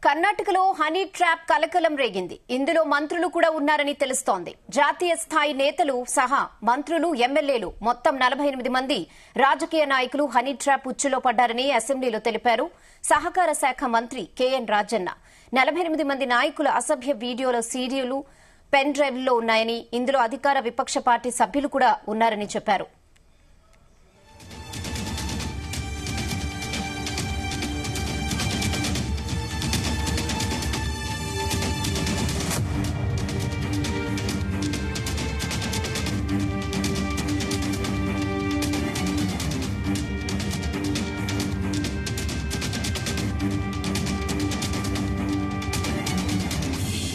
కర్ణాటకలో honey trap కలకలం రేగింది. ఇందులో మంత్రులు కూడా ఉన్నారని తెలుస్తోంది. జాతీయ స్థాయి నేతలు సహా మంత్రులు, ఎమ్మెల్యేలు మొత్తం 48 మంది రాజకీయ నాయకులు హనీ ట్రాప్ ఉచ్చులో పడ్డారని అసెంబ్లీలో తెలిపారు సహకార శాఖ మంత్రి కేఎన్ రాజన్న. 48 మంది నాయకుల అసభ్య వీడియోల సీడీలు, పెన్ డ్రైవ్లలో ఉన్నాయని, ఇందులో అధికార విపక్ష పార్టీ సభ్యులు కూడా ఉన్నారని చెప్పారు.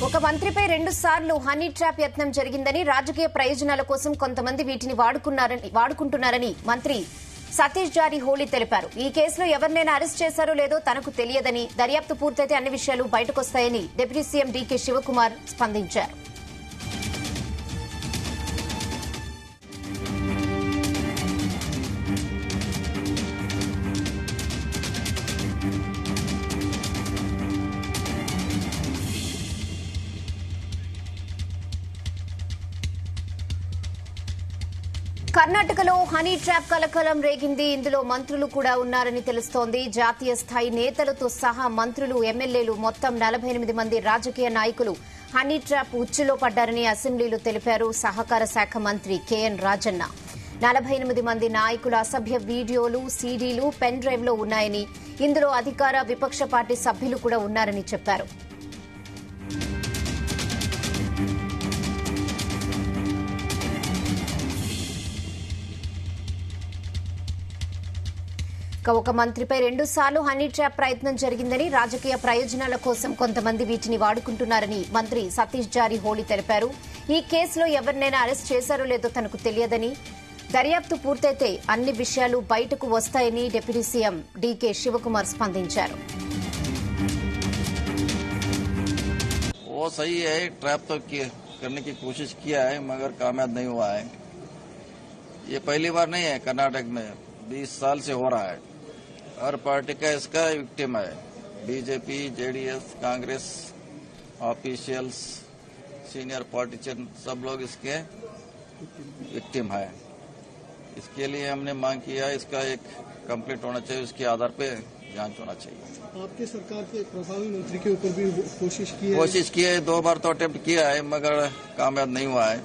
ఒక మంత్రిపై 2 సార్లు హనీ ట్రాప్ యత్నం జరిగిందని, రాజకీయ ప్రయోజనాల కోసం కొంతమంది వీటిని వాడుకుంటున్నారని మంత్రి సతీష్ జారిహోళీ తెలిపారు. ఈ కేసులో ఎవరినైనా అరెస్ట్ చేశారో లేదో తనకు తెలియదని, దర్యాప్తు పూర్తయితే అన్ని విషయాలు బయటకొస్తాయని డిప్యూటీ సీఎం డీకే శివకుమార్ స్పందించారు. కర్ణాటకలో హనీ ట్రాప్ కలకలం రేగింది. ఇందులో మంత్రులు కూడా ఉన్నారని తెలుస్తోంది. జాతీయ స్థాయి నేతలతో సహా మంత్రులు, ఎమ్మెల్యేలు మొత్తం 48 మంది రాజకీయ నాయకులు హనీ ట్రాప్ ఉచ్చులో పడ్డారని అసెంబ్లీలో తెలిపారు సహకార శాఖ మంత్రి కేఎన్ రాజన్న. 48 మంది నాయకుల అసభ్య వీడియోలు, సీడీలు, పెన్ డ్రైవ్లో ఉన్నాయని, ఇందులో అధికార విపక్ష పార్టీ సభ్యులు కూడా ఉన్నారని చెప్పారు. ఒక మంత్రిపై 2 సార్లు హనీ ట్రాప్ ప్రయత్నం జరిగిందని, రాజకీయ ప్రయోజనాల కోసం కొంతమంది వీటిని వాడుకుంటున్నారని మంత్రి సతీష్ జారిహోళీ తెలిపారు. ఈ కేసులో ఎవరినైనా అరెస్ట్ చేశారో లేదో తనకు తెలియదని, దర్యాప్తు పూర్తయితే అన్ని విషయాలు బయటకు వస్తాయని డిప్యూటీ సీఎం డీకే శివకుమార్ స్పందించారు. वो सही है, ट्रैप तो करने की कोशिश किया है मगर कामयाब नहीं हुआ है। ये पहली बार नहीं है, कर्नाटक में 20 साल से हो रहा है। हर पार्टी का इसका विक्टिम है, BJP, JDS, Congress, officials, senior politician सब लोग इसके विक्टिम है। इसके लिए हमने मांग किया, इसका एक कंप्लीट होना चाहिए, उसके आधार पे जांच होना चाहिए। आपके सरकार के प्रभावी मंत्री के ऊपर भी कोशिश की है 2 बार तो अटेम्प्ट किया है मगर कामयाब नहीं हुआ है।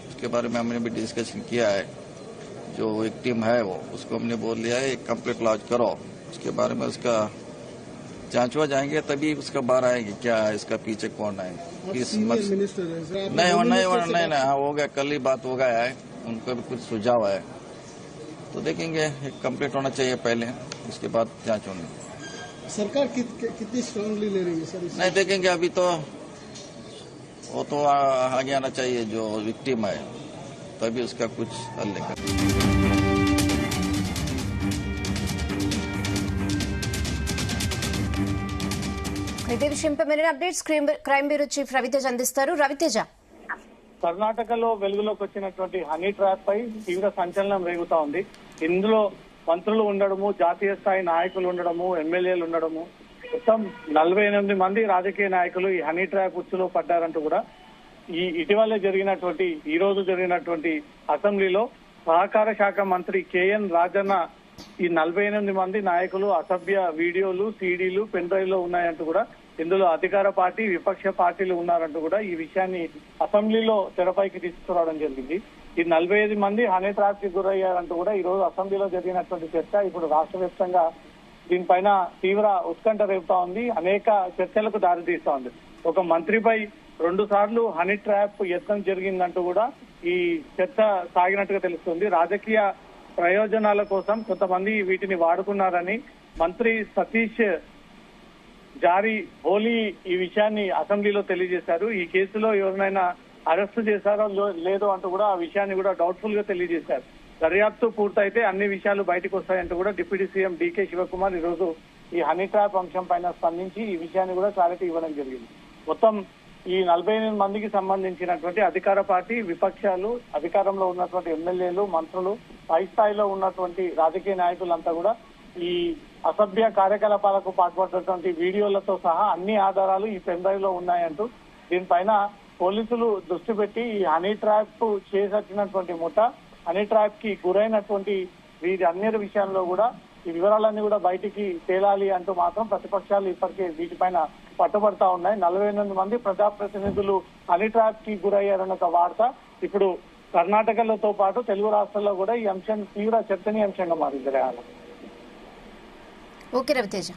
उसके बारे में हमने भी डिस्कशन किया है। जो विक्टिम है वो उसको हमने बोल लिया है कंप्लीट लॉन्च करो, उसके बारे में उसका जांच हो जाएंगे तभी उसका बाहर आएगी क्या है, इसका पीछे कौन है, किस नहीं हो गया, कल ही बात हो गया है, उनको भी कुछ सुझाव है तो देखेंगे। कंप्लीट होना चाहिए पहले, उसके बाद जांच होनी। सरकार कितनी स्ट्रांगली ले रही है सर? नहीं देखेंगे, अभी तो वो तो आगे आना चाहिए जो विक्टिम है, तभी उसका कुछ हल निकले। ఇదే విషయంపై మరిన్ని updates crime bureau chief Raviteja అందిస్తారు. రవితేజ, కర్ణాటకలో వెలుగులోకి వచ్చినటువంటి హనీ ట్రాప్ పై తీవ్ర సంచలనం రేగుతా ఉంది. ఇందులో మంత్రులు ఉండడము, జాతీయ స్థాయి నాయకులు ఉండడము, ఎమ్మెల్యేలు ఉండడము, మొత్తం 48 మంది రాజకీయ నాయకులు ఈ హనీ ట్రాప్ ఉచ్చులో పడ్డారంటూ కూడా ఈ రోజు జరిగినటువంటి అసెంబ్లీలో సహకార శాఖ మంత్రి కేఎన్ రాజన్న ఈ 48 మంది నాయకులు అసభ్య వీడియోలు, సీడీలు, పెన్ డ్రైవ్ లో ఉన్నాయంటూ కూడా, ఇందులో అధికార పార్టీ, విపక్ష పార్టీలు ఉన్నారంటూ కూడా ఈ విషయాన్ని అసెంబ్లీలో తెరపైకి తీసుకురావడం జరిగింది. ఈ 45 మంది హనీ ట్రాప్ కి గురయ్యారంటూ కూడా ఈ రోజు అసెంబ్లీలో జరిగినటువంటి చర్చ ఇప్పుడు రాష్ట్ర వ్యాప్తంగా దీనిపైన తీవ్ర ఉత్కంఠ రేపుతా ఉంది, అనేక చర్చలకు దారితీస్తా ఉంది. ఒక మంత్రిపై 2 సార్లు హనీ ట్రాప్ యత్నం జరిగిందంటూ కూడా ఈ చర్చ సాగినట్టుగా తెలుస్తుంది. రాజకీయ ప్రయోజనాల కోసం కొంతమంది వీటిని వాడుకున్నారని మంత్రి సతీష్ జారిహోళీ ఈ విషయాన్ని అసెంబ్లీలో తెలియజేశారు. ఈ కేసులో ఎవరినైనా అరెస్టు చేశారో లేదో అంటూ కూడా ఆ విషయాన్ని కూడా డౌట్ఫుల్ గా తెలియజేశారు. దర్యాప్తు పూర్తయితే అన్ని విషయాలు బయటకు వస్తాయంటూ కూడా డిప్యూటీ సీఎం డీకే శివకుమార్ ఈ రోజు ఈ హనీ ట్రాప్ అంశం పైన స్పందించి ఈ విషయాన్ని కూడా క్లారిటీ ఇవ్వడం జరిగింది. మొత్తం ఈ 48 మందికి సంబంధించినటువంటి అధికార పార్టీ, విపక్షాలు, అధికారంలో ఉన్నటువంటి ఎమ్మెల్యేలు, మంత్రులు, పై స్థాయిలో ఉన్నటువంటి రాజకీయ నాయకులంతా కూడా ఈ అసభ్య కార్యకలాపాలకు పాల్పడుతున్నటువంటి వీడియోలతో సహా అన్ని ఆధారాలు ఈ పెన్ డ్రైవ్ లో ఉన్నాయంటూ దీనిపైన పోలీసులు దృష్టి పెట్టి ఈ హనీ ట్రాప్ చేసచ్చినటువంటి ముఠ హనీ ట్రాప్ కి గురైనటువంటి వీరి అన్ని విషయాల్లో కూడా ఈ వివరాలన్నీ కూడా బయటికి తేలాలి అంటూ మాత్రం ప్రతిపక్షాలు ఇప్పటికే వీటిపైన పట్టుబడతా ఉన్నాయి. 48 మంది ప్రజాప్రతినిధులు హనీ ట్రాప్ కి గురయ్యారన్న ఒక వార్త ఇప్పుడు కర్ణాటకలతో పాటు తెలుగు రాష్ట్రాల్లో కూడా ఈ అంశం తీవ్ర చర్చనీయాంశంగా మారింది. ఓకే రవితేజ.